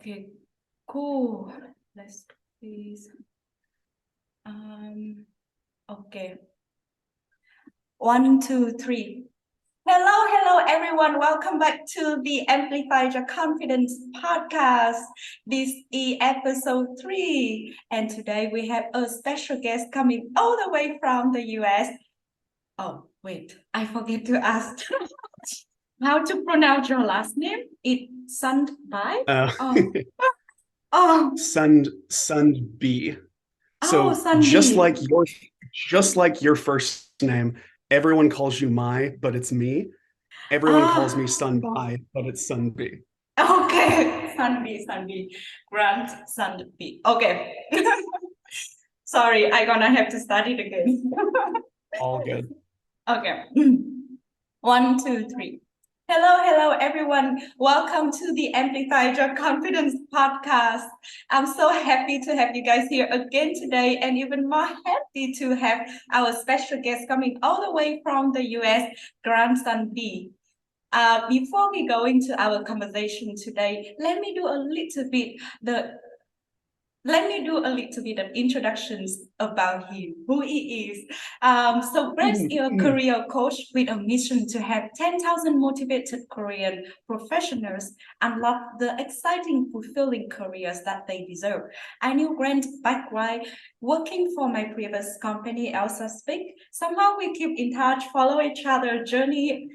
Okay, cool. Let's please. Okay. 1, 2, 3. Hello, everyone. Welcome back to the Amplify Your Confidence podcast. This is episode 3. And today we have a special guest coming all the way from the US. Oh, wait, I forget to ask how to pronounce your last name. It's Sundbye? Oh, oh, Sundbye. oh, So Sundby. just like your first name, everyone calls you Mai, but it's me. Everyone calls me Ah, Sunbai, but it's Sunbi. okay. Sundby. Grant Sundby. Okay. Sorry, I'm gonna have to start it again. All good. Okay. 1, 2, 3. Hello, everyone. Welcome to the Amplify Your Confidence podcast. I'm so happy to have you guys here again today, and even more happy to have our special guest coming all the way from the US, Grant Sundby. Before we go into our conversation today, let me do a little bit of introductions about him, who he is. So Grant is a career coach with a mission to have 10,000 motivated Korean professionals unlock the exciting, fulfilling careers that they deserve. I knew Grant back while working for my previous company, Elsa Speak. Somehow we keep in touch, follow each other journey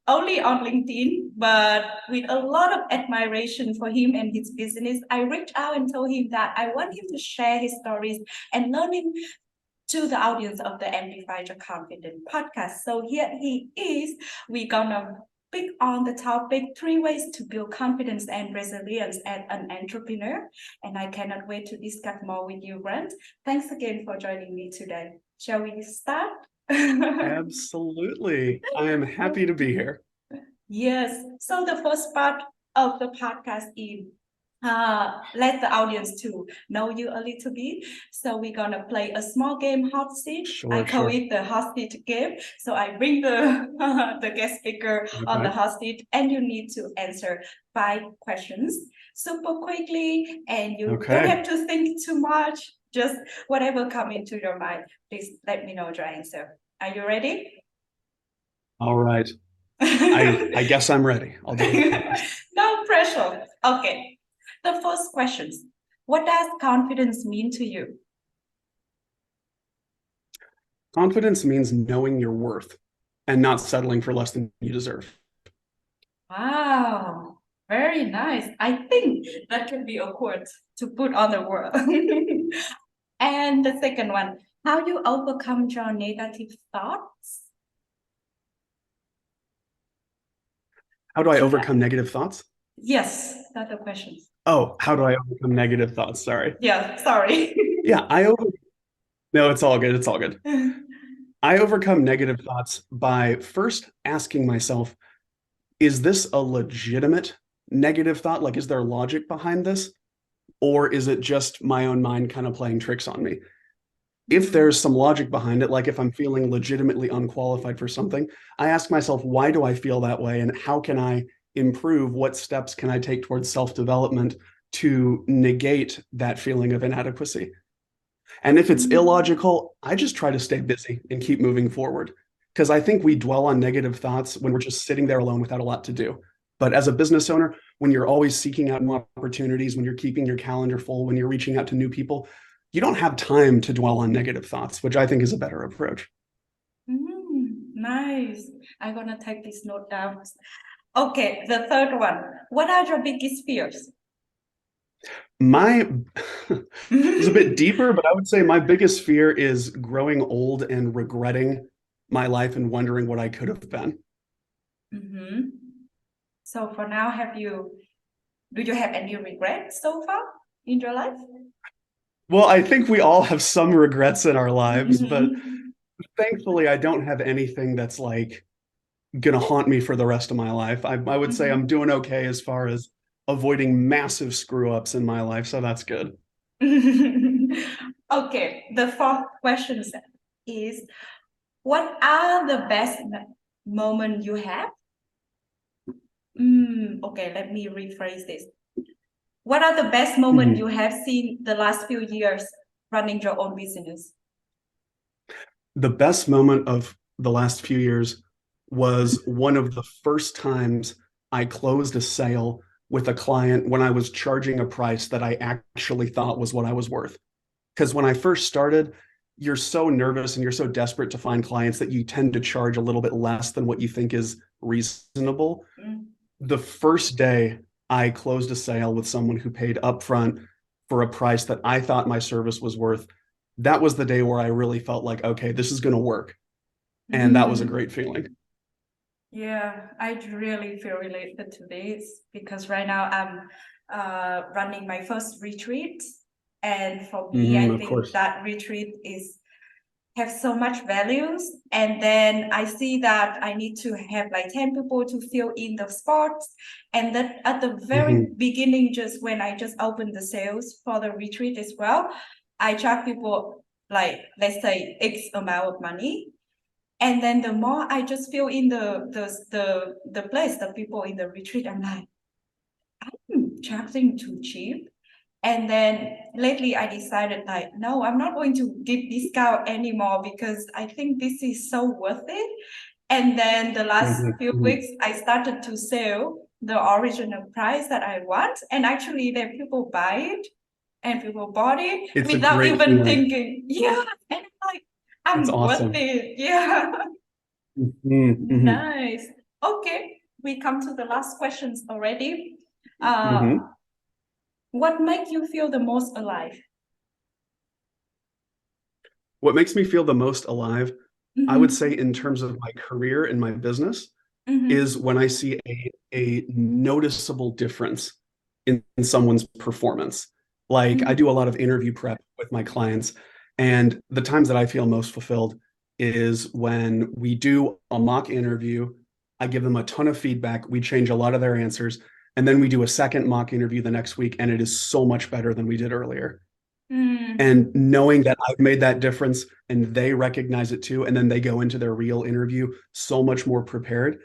only on LinkedIn, but with a lot of admiration for him and his business, I reached out and told him that I want him to share his stories and learning to the audience of the Amplify Your Confidence podcast. So here he is. We're gonna pick on the topic 3 ways to build confidence and resilience as an entrepreneur. And I cannot wait to discuss more with you, Grant. Thanks again for joining me today. Shall we start? Absolutely. I am happy to be here. Yes. So the first part of the podcast is let the audience to know you a little bit. So we're gonna play a small game, hot seat. I Sure, call sure. it the hot seat game. So I bring the the guest speaker on the Okay. hot seat, and you need to answer 5 questions super quickly, and you don't Okay. have to think too much. Just whatever come into your mind. Please let me know your answer. Are you ready? All right. I guess I'm ready. I'll do my best. No pressure. Okay. The first questions. What does confidence mean to you? Confidence means knowing your worth and not settling for less than you deserve. Wow. Very nice. I think that could be a quote to put on the wall. And the second one, how you overcome your negative thoughts? How do I Should I? overcome negative thoughts? Yes, that's the question. Oh, how do I overcome negative thoughts? Sorry. Yeah, sorry. Yeah, no, it's all good. It's all good. I overcome negative thoughts by first asking myself, is this a legitimate negative thought? Like, is there logic behind this? Or is it just my own mind kind of playing tricks on me? If there's some logic behind it, like if I'm feeling legitimately unqualified for something, I ask myself, why do I feel that way? And how can I improve? What steps can I take towards self development to negate that feeling of inadequacy? And if it's illogical, I just try to stay busy and keep moving forward. Because I think we dwell on negative thoughts when we're just sitting there alone without a lot to do. But as a business owner, when you're always seeking out new opportunities, when you're keeping your calendar full, when you're reaching out to new people, you don't have time to dwell on negative thoughts, which I think is a better approach. Nice. I'm gonna take this note down. Okay, the third one. What are your biggest fears? My is a bit deeper, but I would say my biggest fear is growing old and regretting my life and wondering what I could have been. Mm-hmm. So for now, do you have any regrets so far in your life? Well, I think we all have some regrets in our lives, but Mm-hmm. thankfully I don't have anything that's like gonna haunt me for the rest of my life. I would say I'm doing okay as far as avoiding massive screw ups in my life, so that's good. Okay, the fourth question is, what are the best moment you have? Okay, let me rephrase this. What are the best moments you Mhm. have seen the last few years running your own business? The best moment of the last few years was one of the first times I closed a sale with a client when I was charging a price that I actually thought was what I was worth. Because when I first started, you're so nervous and you're so desperate to find clients that you tend to charge a little bit less than what you think is reasonable. Mm. The first day I closed a sale with someone who paid upfront for a price that I thought my service was worth, that was the day where I really felt like, okay, this is going to work. And that was a Mm. great feeling. Yeah, I really feel related to this because right now I'm running my first retreat. And for me, I Of think course. that retreat is have so much values. And then I see that I need to have like 10 people to fill in the spots. And that at the very hmm beginning, just when I just opened the sales for the retreat as well, I charge people like, let's say X amount of money. And then the more I just fill in the place, the people in the retreat, I'm like, charging too cheap. And then lately I decided like, no, I'm not going to give discount anymore because I think this is so worth it. And then the last few hmm weeks, I started to sell the original price that I want. And actually, the people buy it and people bought it It's a without great even feeling. thinking, yeah. And I'm like, That's I'm worth awesome. it. Yeah. hmm Nice. Okay. We come to the last questions already. Uh, hmm what makes you feel the most alive? What makes me feel the most alive, I would say, Mm-hmm. in terms of my career and my business, is Mm-hmm. when I see a noticeable difference in someone's performance. Like I do a lot of interview prep with my clients, and the times that I feel most fulfilled is when we do a mock interview. I give them a ton of feedback. We change a lot of their answers, and then we do a second mock interview the next week, and it is so much better than we did earlier. Mm-hmm. And knowing that I've made that difference and they recognize it too, and then they go into their real interview so much more prepared,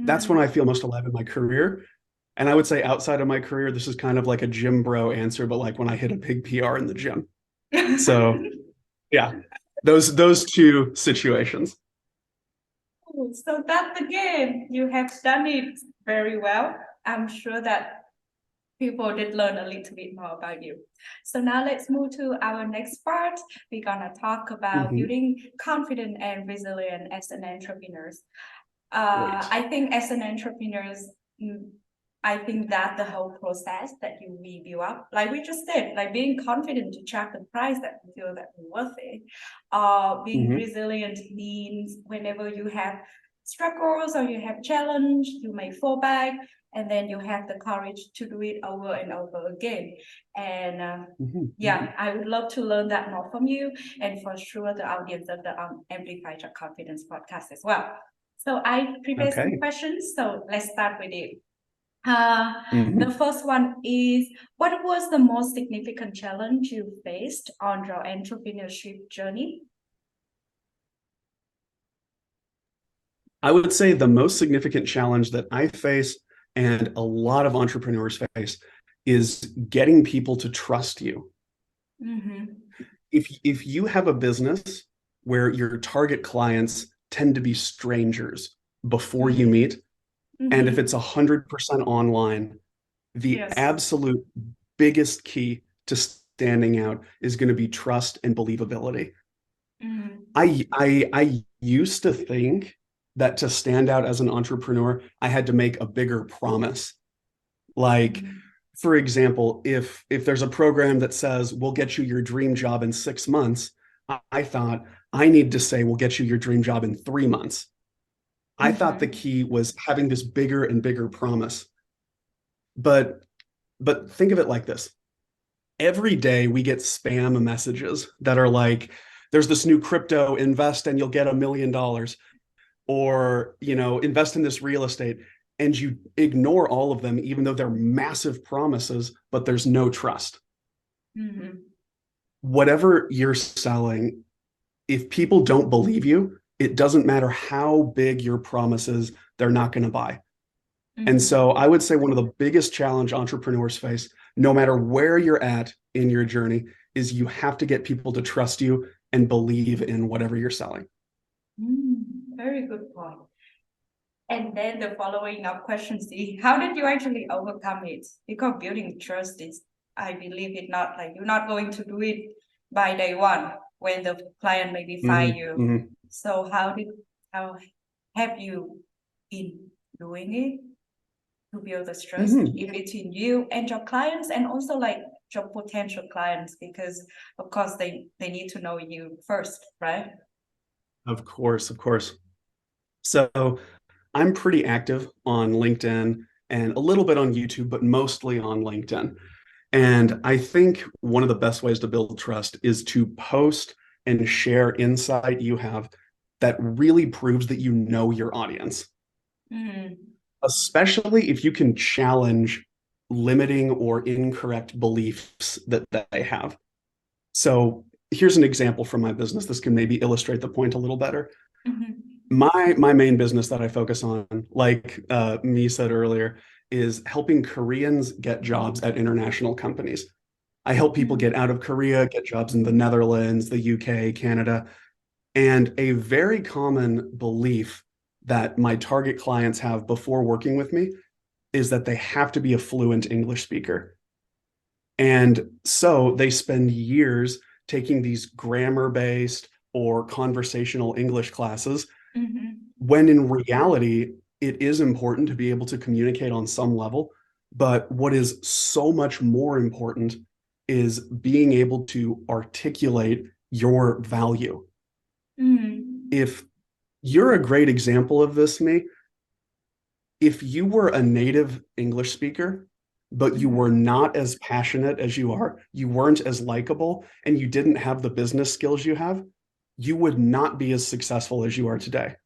that's when I feel most alive in my career. And I would say outside of my career, this is kind of like a gym bro answer, but like when I hit a big PR in the gym. So yeah, those two situations. So that's the game. You have done it very well. I'm sure that people did learn a little bit more about you. So now let's move to our next part. We're gonna talk about Mhm. building confidence and resilience as an entrepreneur. Great. I think as an entrepreneur, mm, I think that the whole process that you review up, like we just said, like being confident to track the price that you feel that you're worth it. Being hmm resilient means whenever you have struggles or you have challenge, you may fall back, and then you have the courage to do it over and over again. And hmm yeah, I would love to learn that more from you, and for sure the audience of the Amplify Your Confidence podcast as well. So I prepared some Okay. questions. So let's start with it. Uh, the hmm first one is, what was the most significant challenge you faced on your entrepreneurship journey? I would say the most significant challenge that I face and a lot of entrepreneurs face is getting people to trust you. Mm-hmm. If you have a business where your target clients tend to be strangers before you Mm-hmm. meet, and if Mm-hmm. it's 100% online, the Yes. absolute biggest key to standing out is going to be trust and believability. Mm-hmm. I used to think that to stand out as an entrepreneur, I had to make a bigger promise. Like, Mm-hmm. for example, if there's a program that says we'll get you your dream job in 6 months, I thought I need to say we'll get you your dream job in 3 months. I thought the Mm-hmm. key was having this bigger and bigger promise. But think of it like this. Every day we get spam messages that are like, there's this new crypto, invest and you'll get $1 million, or invest in this real estate, and you ignore all of them even though they're massive promises, but there's no trust. Mm-hmm. Whatever you're selling, if people don't believe you, it doesn't matter how big your promise is, they're not going to buy. And Mhm. so I would say one of the biggest challenge entrepreneurs face, no matter where you're at in your journey, is you have to get people to trust you and believe in whatever you're selling. Mm, very good point. And then the following up questions is, how did you actually overcome it? Because building trust is, I believe it not like you're not going to do it by day one when the client maybe fire Mhm, you. mhm, So how have you been doing it to build the trust mhm. in between you and your clients and also like your potential clients because of course they need to know you first, right? Of course, of course. So I'm pretty active on LinkedIn and a little bit on YouTube, but mostly on LinkedIn. And I think one of the best ways to build trust is to post and share insight you have that really proves that you know your audience, Mm, especially if you can challenge limiting or incorrect beliefs that they have. So here's an example from my business. This can maybe illustrate the point a little better. mhm, My main business that I focus on, like me said earlier, is helping Koreans get jobs at international companies. I help people mm, get out of Korea, get jobs in the Netherlands, the UK, Canada. And a very common belief that my target clients have before working with me is that they have to be a fluent English speaker. And so they spend years taking these grammar based or conversational English classes, mhm, when in reality, it is important to be able to communicate on some level. But what is so much more important is being able to articulate your value. mm, If you're a great example of this, me, if you were a native English speaker, but you were mhm. not as passionate as you are, you weren't as likable, and you didn't have the business skills you have, you would not be as successful as you are today.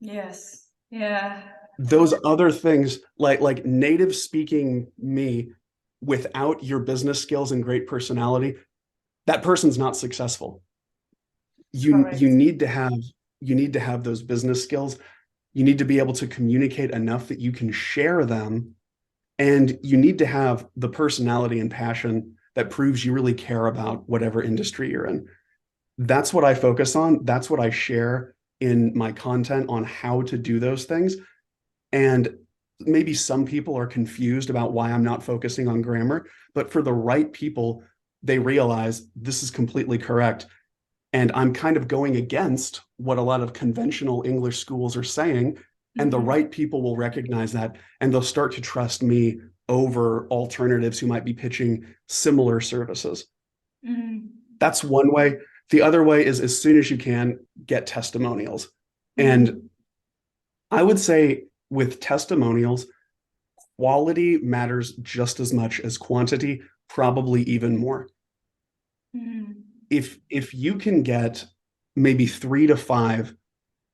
Yes. Yeah. Those other things, like native speaking me without your business skills and great personality, that person's not successful. You Correct. need to have those business skills. You need to be able to communicate enough that you can share them, and you need to have the personality and passion that proves you really care about whatever industry you're in. That's what I focus on. That's what I share in my content on how to do those things. And maybe some people are confused about why I'm not focusing on grammar, but for the right people, they realize this is completely correct. And I'm kind of going against what a lot of conventional English schools are saying. And the Mhm, right people will recognize that and they'll start to trust me over alternatives who might be pitching similar services. mhm, That's one way. The other way is as soon as you can, get testimonials. And mhm, I would say with testimonials, quality matters just as much as quantity, probably even more. mhm, If you can get maybe 3 to 5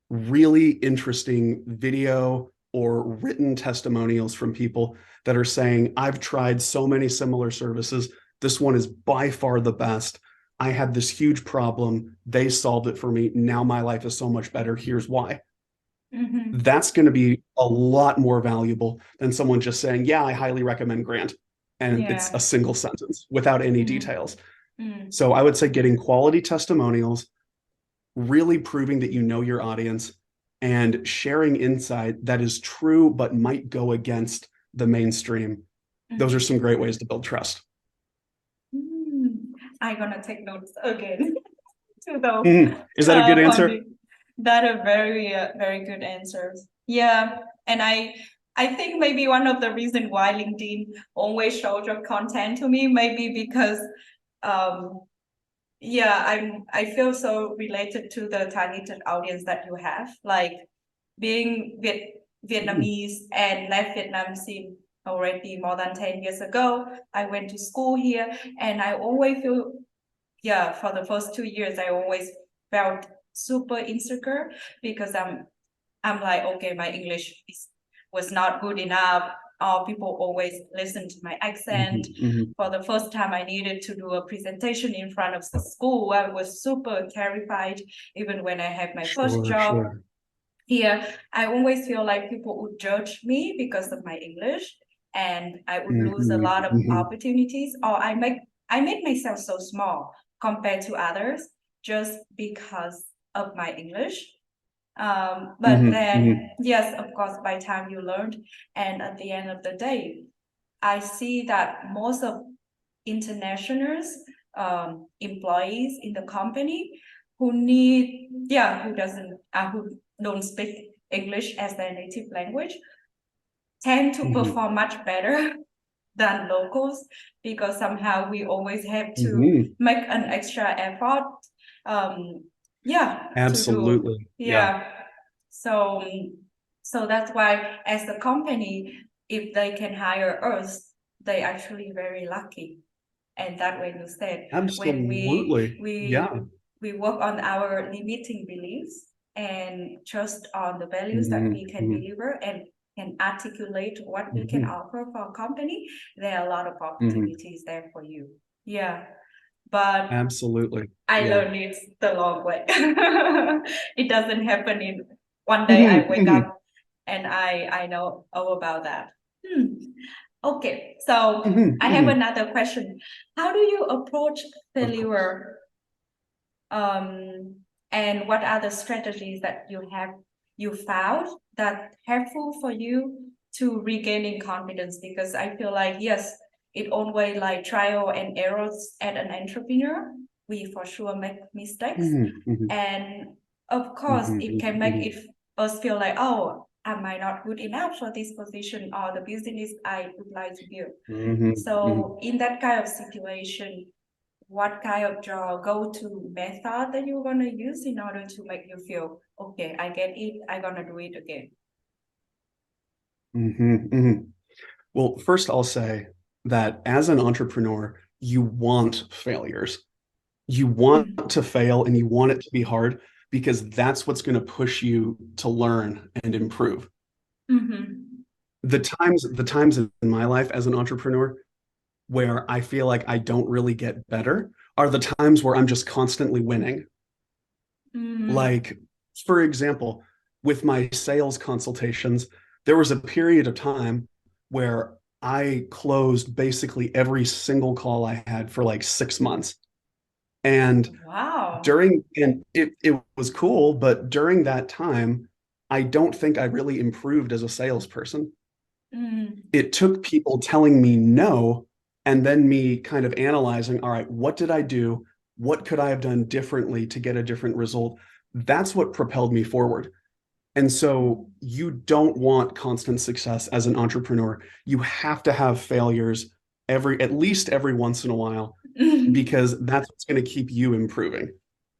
really interesting video or written testimonials from people that are saying, I've tried so many similar services. This one is by far the best. I had this huge problem. They solved it for me. Now my life is so much better. Here's why. mhm. That's going to be a lot more valuable than someone just saying, yeah, I highly recommend Grant. And it's a Yeah. single sentence without any Mhm, details. mhm, So I would say getting quality testimonials, really proving that you know your audience, and sharing insight that is true but might go against the mainstream. Those are mhm. some great ways to build trust. I'm gonna take notes again to the Is that a good answer? funding. That are very good answers. Yeah, and I think maybe one of the reason why LinkedIn always showed your content to me maybe because um yeah, I feel so related to the targeted audience that you have, like being Vietnamese and left Vietnam since already more than 10 years ago. I went to school here and I always feel, yeah, for the first 2 years, I always felt super insecure because I'm like, okay, my English was not good enough. People always listen to my accent. Mhm, mhm. For the first time, I needed to do a presentation in front of the school. I was super terrified, even when I had my first Sure, job. sure. Here, I always feel like people would judge me because of my English, and I would lose a lot of Mhm, opportunities, or I make myself so small compared to others just because of my English. But mhm, then, mhm, yes, of course, by time you learned, and at the end of the day, I see that most of internationals, employees in the company who need, yeah, who don't speak English as their native language tend to mhm, perform much better than locals because somehow we always have to mhm. make an extra effort. Um, yeah, to do, Absolutely. Yeah. yeah. So, so that's why as a company, if they can hire us, they actually very lucky. And that way you said, when Absolutely. Yeah. we work on our limiting beliefs and trust on the values that Mhm, we can mhm, deliver and can articulate what we can mhm, offer for a company, there are a lot of mhm. opportunities there for you. Yeah. But Absolutely. I Yeah. learned it the long way. It doesn't happen in one day I Mhm, wake mhm, up and I know all about that. Hmm. Okay, so mhm, I have mhm. another question. How do you approach Of course. failure? Um, and what are the strategies that you found that helpful for you to regaining confidence? Because I feel like yes, it always like trial and errors as an entrepreneur. We for sure make mistakes, Mhm, mhm, and of course mhm, it can mhm, make mhm, it us feel like, oh, am I not good enough for this position or the business I would like to build? mhm, mhm. So in that kind of situation, what kind of your go-to method that you're gonna use in order to make you feel, okay, I get it, I'm gonna do it again. Mhm, mhm. Well, first I'll say that as an entrepreneur, you want failures. You want Mm. to fail and you want it to be hard because that's what's going to push you to learn and improve. Mm-hmm. The times in my life as an entrepreneur where I feel like I don't really get better are the times where I'm just constantly winning. Mm-hmm. Like, for example, with my sales consultations, there was a period of time where I closed basically every single call I had for like 6 months. And Wow. it was cool, but during that time, I don't think I really improved as a salesperson. Mm-hmm. It took people telling me no and then me kind of analyzing, all right, what did I do? What could I have done differently to get a different result? That's what propelled me forward. And so you don't want constant success as an entrepreneur. You have to have failures at least every once in a while because that's what's going to keep you improving.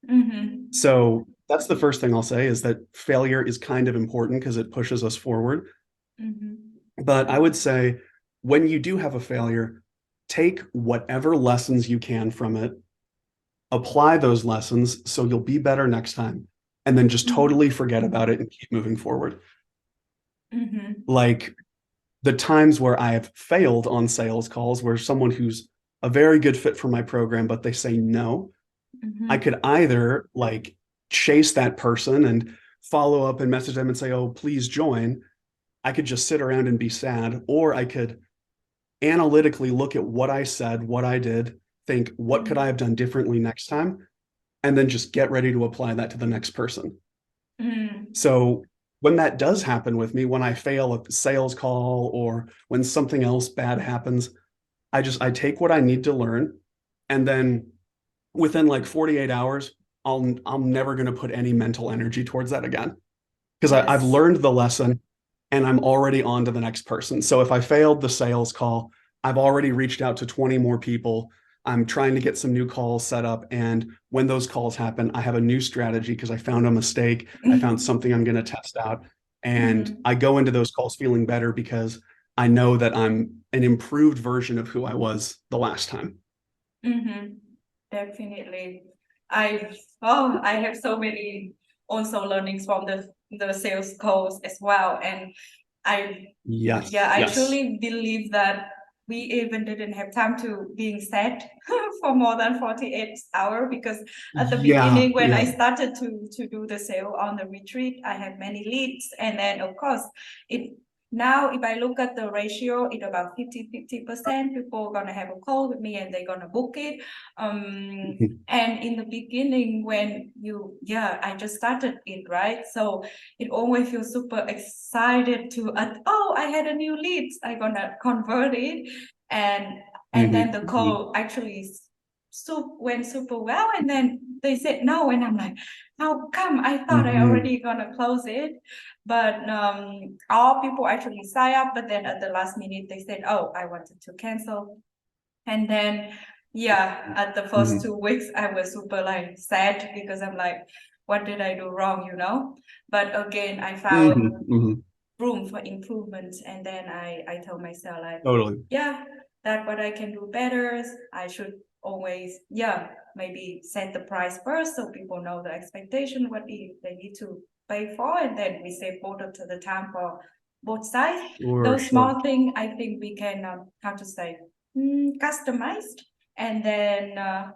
Mm-hmm. So that's the first thing I'll say is that failure is kind of important because it pushes us forward. Mm-hmm. But I would say when you do have a failure, take whatever lessons you can from it, apply those lessons so you'll be better next time, and then just totally forget about it and keep moving forward. Mm-hmm. Like the times where I have failed on sales calls where someone who's a very good fit for my program, but they say no, I Mm-hmm. could either like chase that person and follow up and message them and say, oh, please join. I could just sit around and be sad, or I could analytically look at what I said, what I did, think, what could I have done differently next time? And then just get ready to apply that to the next person. Mm-hmm. So when that does happen with me, when I fail a sales call or when something else bad happens, I take what I need to learn and then within like 48 hours, I'm never going to put any mental energy towards that again because I've Yes. learned the lesson and I'm already on to the next person. So if I failed the sales call, I've already reached out to 20 more people. I'm trying to get some new calls set up. And when those calls happen, I have a new strategy because I found a mistake. I found something I'm going to test out. And Mm-hmm. I go into those calls feeling better because I know that I'm an improved version of who I was the last time. Mm-hmm. Definitely. I have so many also learnings from the sales calls as well. And I yeah, Yes, I yes. truly believe that we even didn't have time to being sad for more than 48 hours, because at the Yeah, beginning when I yeah. started to do the sale on the retreat, I had many leads, and then of course it now if I look at the ratio, it's about 50% people are gonna have a call with me and they're gonna book it. And in the beginning when I just started it, right? So it always feels super excited to oh, I had a new lead, I'm gonna convert it, and then the call actually went super well, and then they said no, and I'm like, how come? I thought I already gonna close it, but all people actually sign up, but then at the last minute they said, oh, I wanted to cancel. And then at the first 2 weeks I was super like sad, because I'm like, what did I do wrong, but again I found room for improvement, and then I told myself like, Totally. that's what I can do better. I should always maybe set the price first so people know the expectation, what they need to pay for, and then we save both of the time for both sides. Those small things I think we can how to say customized, and then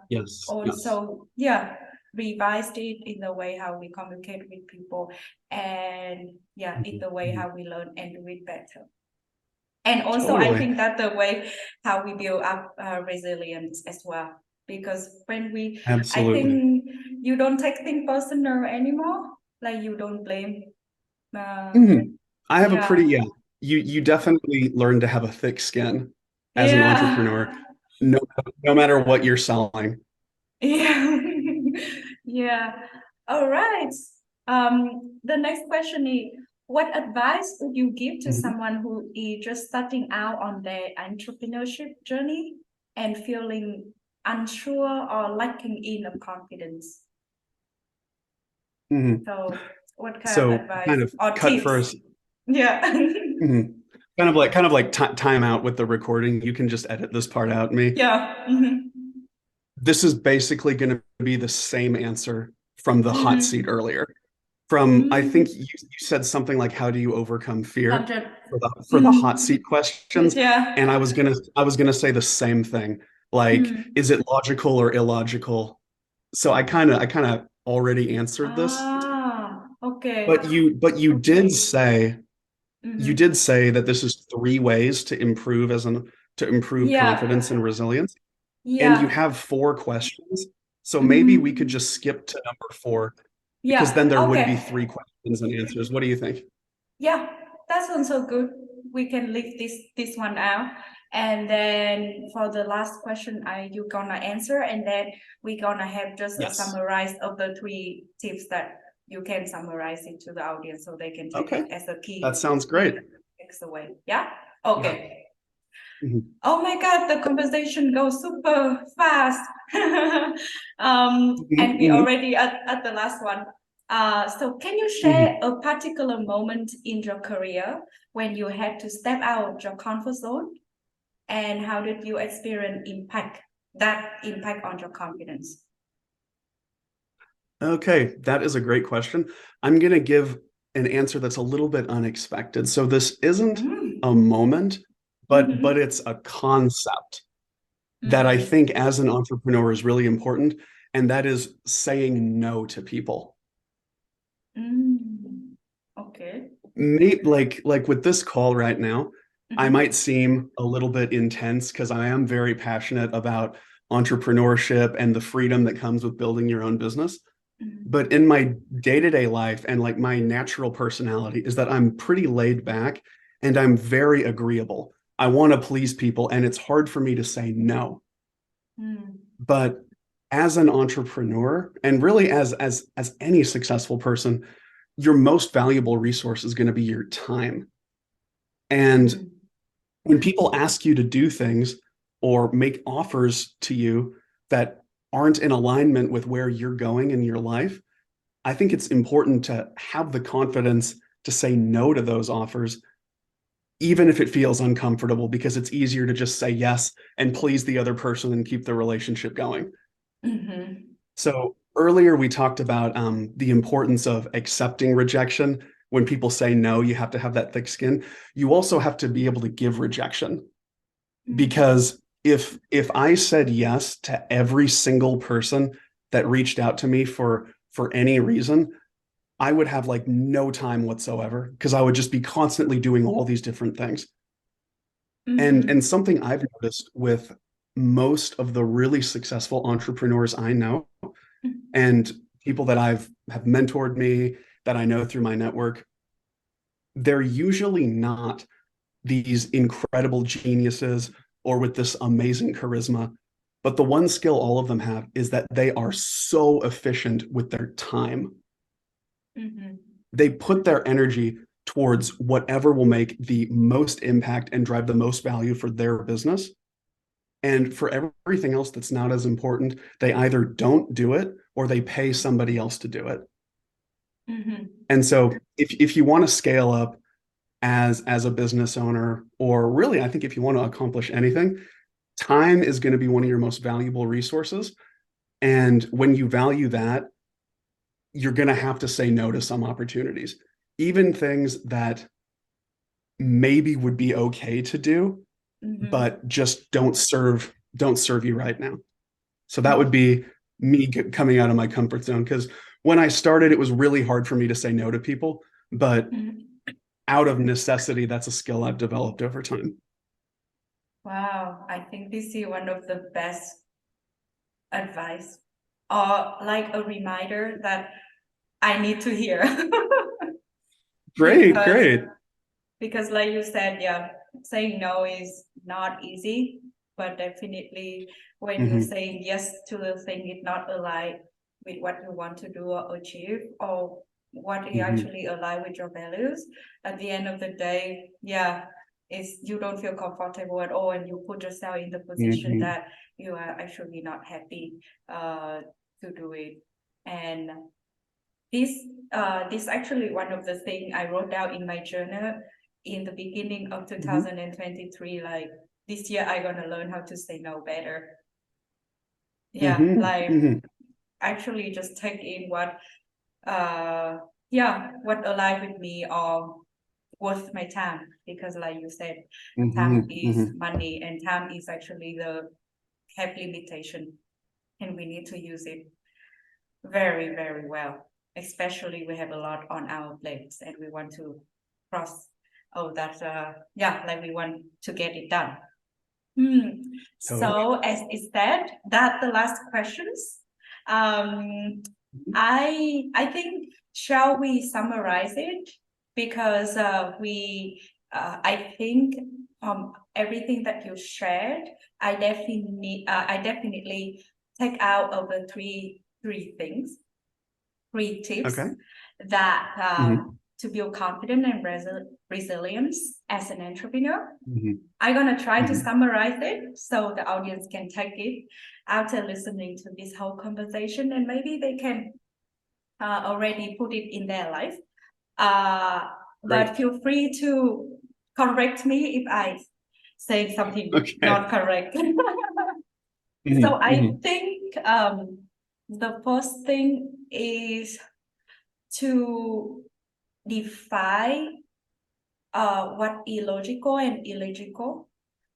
Yes. also revised it in the way how we communicate with people, and in the way how we learn and do it better. And also I think that the way how we build up resilience as well, because when we I think you don't take things personal anymore, like you don't blame I have a pretty you definitely learn to have a thick skin as an entrepreneur, no matter what you're selling. Yeah. Yeah. All right. The next question is, what advice would you give to someone who is just starting out on their entrepreneurship journey and feeling unsure or lacking in of confidence? So what kind of advice kind of or cut tips? first. Yeah. Kind of like time out with the recording. You can just edit this part out, me. Yeah. This is basically going to be the same answer from the hot seat earlier. I think you said something like, how do you overcome fear for the hot seat questions? Yeah. And I was gonna say the same thing. Like, is it logical or illogical? So I kind of already answered this. Okay. But you did say that this is 3 ways to improve confidence and resilience. And you have 4 questions. So maybe we could just skip to number 4, because then there would be 3 questions and answers. What do you think? Yeah, that sounds so good. We can leave this one out. And then for the last question, you gonna answer, and then we gonna have just a summarize of the 3 tips that you can summarize it to the audience so they can take it as a key. That sounds great. Takes away. Yeah? Okay. Yeah. Oh my God, the conversation goes super fast. And we already at the last one. So can you share a particular moment in your career when you had to step out of your comfort zone, and how did you experience that impact on your confidence? Okay, that is a great question. I'm going to give an answer that's a little bit unexpected. So this isn't a moment, but it's a concept that I think as an entrepreneur is really important, and that is saying no to people. Okay. Like with this call right now, I might seem a little bit intense because I am very passionate about entrepreneurship and the freedom that comes with building your own business. But in my day-to-day life and like my natural personality is that I'm pretty laid back and I'm very agreeable. I want to please people, and it's hard for me to say no. But as an entrepreneur, and really as any successful person, your most valuable resource is going to be your time. And when people ask you to do things or make offers to you that aren't in alignment with where you're going in your life, I think it's important to have the confidence to say no to those offers, even if it feels uncomfortable, because it's easier to just say yes and please the other person and keep the relationship going. So earlier we talked about the importance of accepting rejection. When people say no, you have to have that thick skin. You also have to be able to give rejection. because if I said yes to every single person that reached out to me for any reason, I would have like no time whatsoever because I would just be constantly doing all these different things. And Mm-hmm. something I've noticed with most of the really successful entrepreneurs I know and people that have mentored me that I know through my network, they're usually not these incredible geniuses or with this amazing charisma. But the one skill all of them have is that they are so efficient with their time. Mm-hmm. They put their energy towards whatever will make the most impact and drive the most value for their business. And for everything else that's not as important, they either don't do it or they pay somebody else to do it. Mm-hmm. And so if you want to scale up as a business owner, or really, I think if you want to accomplish anything, time is going to be one of your most valuable resources. And when you value that, you're going to have to say no to some opportunities, even things that maybe would be okay to do, Mm-hmm. but just don't serve you right now. So that would Mm-hmm. be me coming out of my comfort zone because when I started, it was really hard for me to say no to people, but Mm-hmm. out of necessity, that's a skill I've developed over time. Wow, I think this is one of the best advice or like a reminder that I need to hear. Great, because great. like you said, yeah, saying no is not easy, but definitely when you're Hmm. saying yes to the thing it not align with what you want to do or achieve or what you Hmm. actually align with your values, at the end of the day, yeah, is you don't feel comfortable at all and you put yourself in the position Hmm. that you are actually not happy uh, to do it. And this this actually one of the things I wrote down in my journal in the beginning of Hmm. 2023. Like this year, I'm gonna learn how to say no better. Yeah, Hmm. like Hmm. actually just take in what uh yeah what align with me or worth my time, because like you said, time Hmm. is Hmm. money and time is actually the have limitation, and we need to use it very, very well. Especially we have a lot on our plates and we want to cross oh that yeah, like we want to get it done. Hmm. Totally. So as is that the last questions? Um I think shall we summarize it? Because we I think everything that you shared, I definitely take out of the three things, three tips Okay. that Hmm. to build confidence and resilience as an entrepreneur. Hmm. I'm gonna try to Hmm. summarize it so the audience can take it after listening to this whole conversation, and maybe they can already put it in their life. Uh, Great. but feel free to correct me if I say something Okay. not correct. Hmm. So I Hmm. think the first thing is to define what illogical and illogical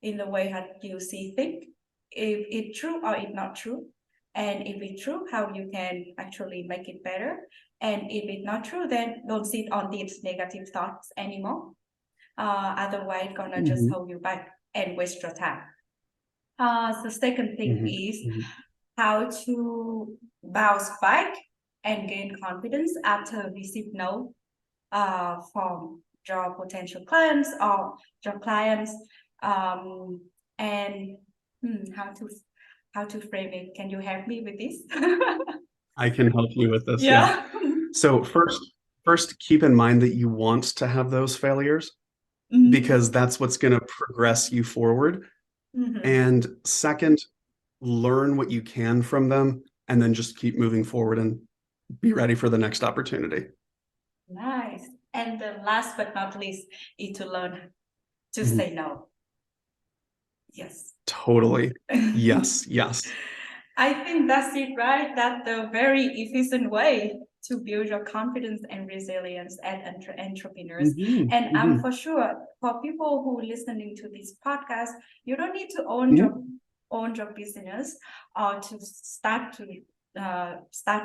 in the way how you see things. If it's true or it's not true. And if it's true, how you can actually make it better. And if it's not true, then don't sit on these negative thoughts anymore. Otherwise, it's gonna just Hmm. hold you back and waste your time. The second thing Hmm. is Hmm. how to bounce back and gain confidence after receive no from your potential clients or your clients, um, and how to frame it. Can you help me with this? I can help you with this. Yeah. Yeah. So first keep in mind that you want to have those failures because Mm-hmm. that's what's going to progress you forward. Mm-hmm. And second, learn what you can from them and then just keep moving forward and be ready for the next opportunity. Nice. And the last but not least is to learn to Mhm. say no. Yes. Totally. Yes, yes. I think that's it, right? That's the very efficient way to build your confidence and resilience as entrepreneurs. Mhm, And mhm, for sure, for people who are listening to this podcast, you don't need to mhm, own your business or to start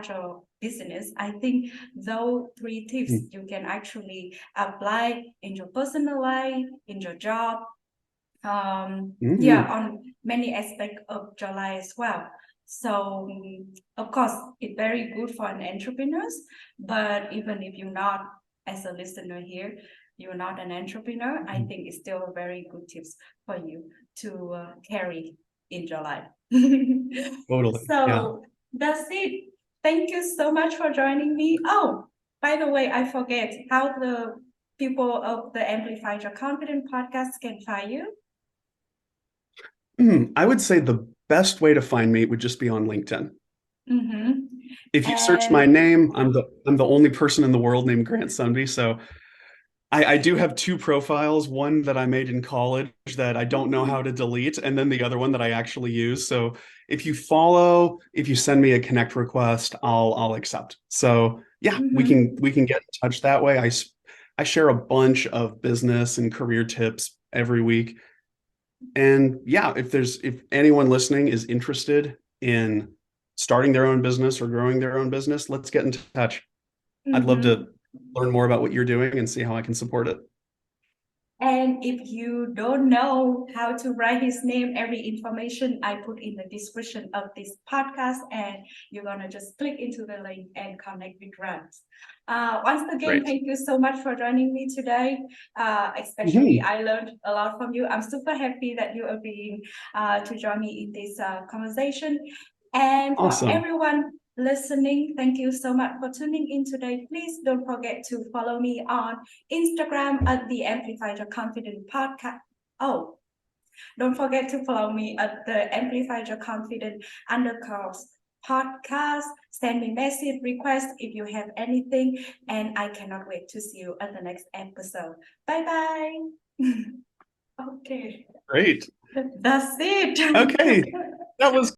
your business. I think those three tips mhm, you can actually apply in your personal life, in your job, mhm. on many aspects of your life as well. So of course, it's very good for an entrepreneurs, but even if you're not, as a listener here, you're not an entrepreneur, I think it's still a very good tips for you to carry in your life. Totally. Yeah. So that's it. Thank you so much for joining me. Oh, by the way, I forget how the people of the Amplify Your Confidence podcast can find you. I would say the best way to find me would just be on LinkedIn. Mm-hmm. If you search my And name, I'm the only person in the world named Grant Sundbye. So I do have two profiles, one that I made in college that I don't know how to delete, and then the other one that I actually use. So if you send me a connect request, I'll accept. So yeah, mm-hmm. we can get in touch that way. I share a bunch of business and career tips every week. And yeah, if anyone listening is interested in starting their own business or growing their own business, let's get in touch. I'd love Mm-hmm. to learn more about what you're doing and see how I can support it. And if you don't know how to write his name, every information I put in the description of this podcast, and you're gonna just click into the link and connect with Grant. Once again, Great. thank you so much for joining me today. Especially, Mhm. I learned a lot from you. I'm super happy that you are being to join me in this conversation. And for Awesome. everyone listening, thank you so much for tuning in today. Please don't forget to follow me on Instagram at the Amplify Your Confidence podcast. Oh, don't forget to follow me at the Amplify Your Confidence _ podcast. Send me message request if you have anything, and I cannot wait to see you at the next episode. Bye bye. Okay, Great. that's it. Okay. That was